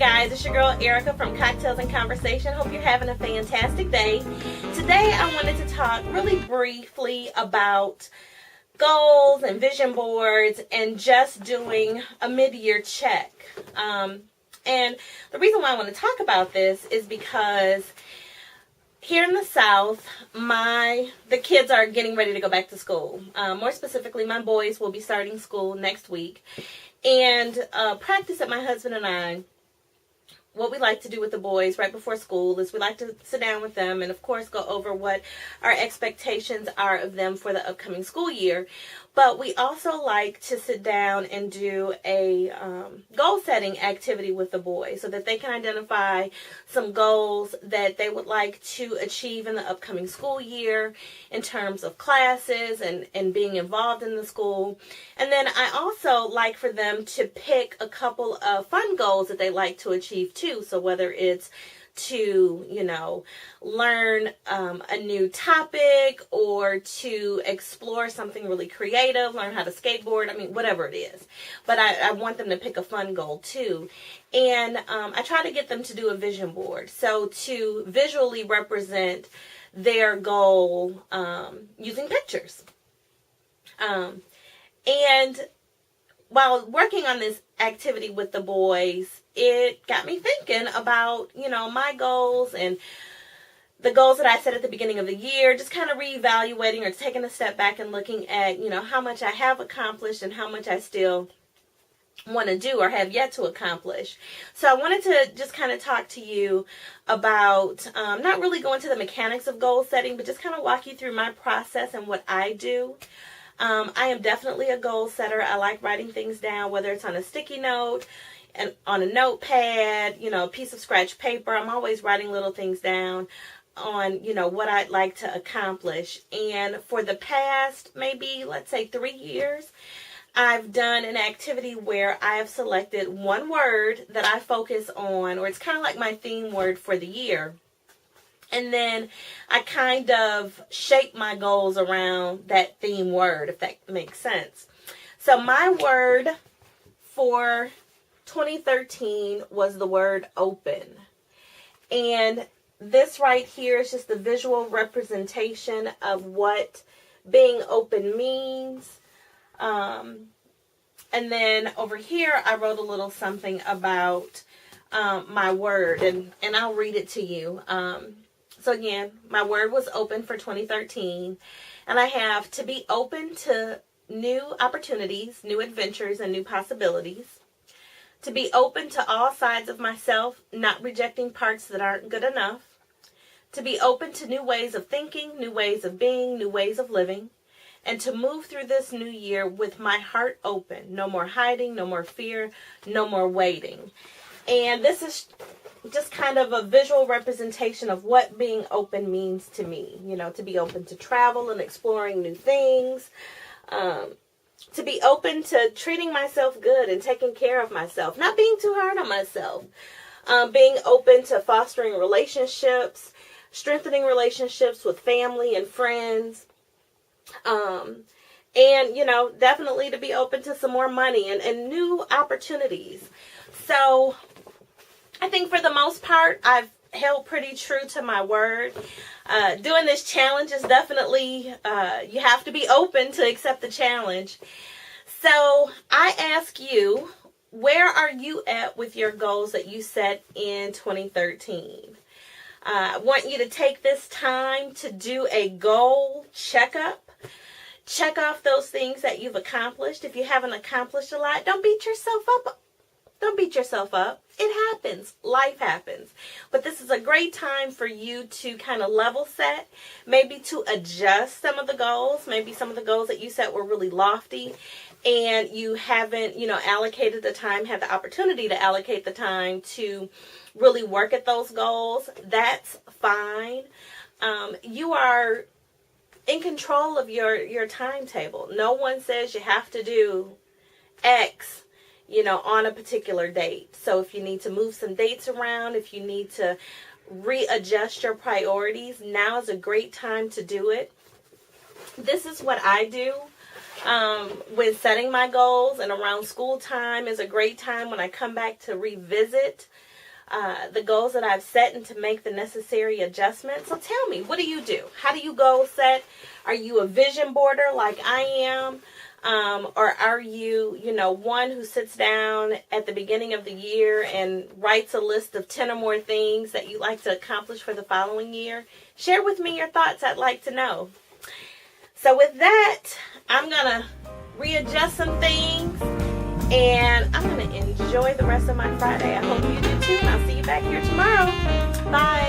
guys, it's your girl Erica from Cocktails and Conversation. Hope you're having a fantastic day. Today I wanted to talk really briefly about goals and vision boards and just doing a mid-year check. And the reason why I want to talk about this is because here in the South, the kids are getting ready to go back to school. More specifically, my boys will be starting school next week. And practice that my husband and I, what we like to do with the boys right before school is we like to sit down with them and, of course, go over what our expectations are of them for the upcoming school year. But we also like to sit down and do a goal-setting activity with the boys so that they can identify some goals that they would like to achieve in the upcoming school year in terms of classes and being involved in the school. And then I also like for them to pick a couple of fun goals that they like to achieve too. So whether it's to, learn a new topic or to explore something really creative, learn how to skateboard, whatever it is. But I want them to pick a fun goal too. And I try to get them to do a vision board. So to visually represent their goal using pictures. And while working on this activity with the boys, it got me thinking about, my goals and the goals that I set at the beginning of the year, just kind of reevaluating or taking a step back and looking at, how much I have accomplished and how much I still want to do or have yet to accomplish. So I wanted to just kind of talk to you about, not really go into the mechanics of goal setting, but just kind of walk you through my process and what I do. I am definitely a goal setter. I like writing things down, whether it's on a sticky note and on a notepad, a piece of scratch paper. I'm always writing little things down on, what I'd like to accomplish. And for the past, maybe, let's say 3 years, I've done an activity where I have selected one word that I focus on, or it's kind of like my theme word for the year. And then I kind of shape my goals around that theme word, if that makes sense. So my word for 2013 was the word open. And this right here is just the visual representation of what being open means. And then over here, I wrote a little something about my word, and I'll read it to you. So again, my word was open for 2013, and I have to be open to new opportunities, new adventures, and new possibilities. To be open to all sides of myself, not rejecting parts that aren't good enough. To be open to new ways of thinking, new ways of being, new ways of living. And to move through this new year with my heart open. No more hiding, no more fear, no more waiting. And this is just kind of a visual representation of what being open means to me. To be open to travel and exploring new things. To be open to treating myself good and taking care of myself. Not being too hard on myself. Being open to fostering relationships. Strengthening relationships with family and friends. And, definitely to be open to some more money and new opportunities. So I think for the most part, I've held pretty true to my word. Doing this challenge is definitely, you have to be open to accept the challenge. So I ask you, where are you at with your goals that you set in 2013? I want you to take this time to do a goal checkup. Check off those things that you've accomplished. If you haven't accomplished a lot, don't beat yourself up. Don't beat yourself up. It happens. Life happens. But this is a great time for you to kind of level set, maybe to adjust some of the goals. Maybe some of the goals that you set were really lofty and you haven't, allocated the time, had the opportunity to allocate the time to really work at those goals. That's fine. You are in control of your timetable. No one says you have to do X, on a particular date. So if you need to move some dates around, if you need to readjust your priorities, now is a great time to do it. This is what I do when setting my goals, and around school time is a great time when I come back to revisit the goals that I've set and to make the necessary adjustments. So tell me, what do you do? How do you goal set? Are you a vision boarder like I am? Or are you, one who sits down at the beginning of the year and writes a list of 10 or more things that you'd like to accomplish for the following year? Share with me your thoughts. I'd like to know. So with that, I'm going to readjust some things, and I'm going to enjoy the rest of my Friday. I hope you do too, and I'll see you back here tomorrow. Bye.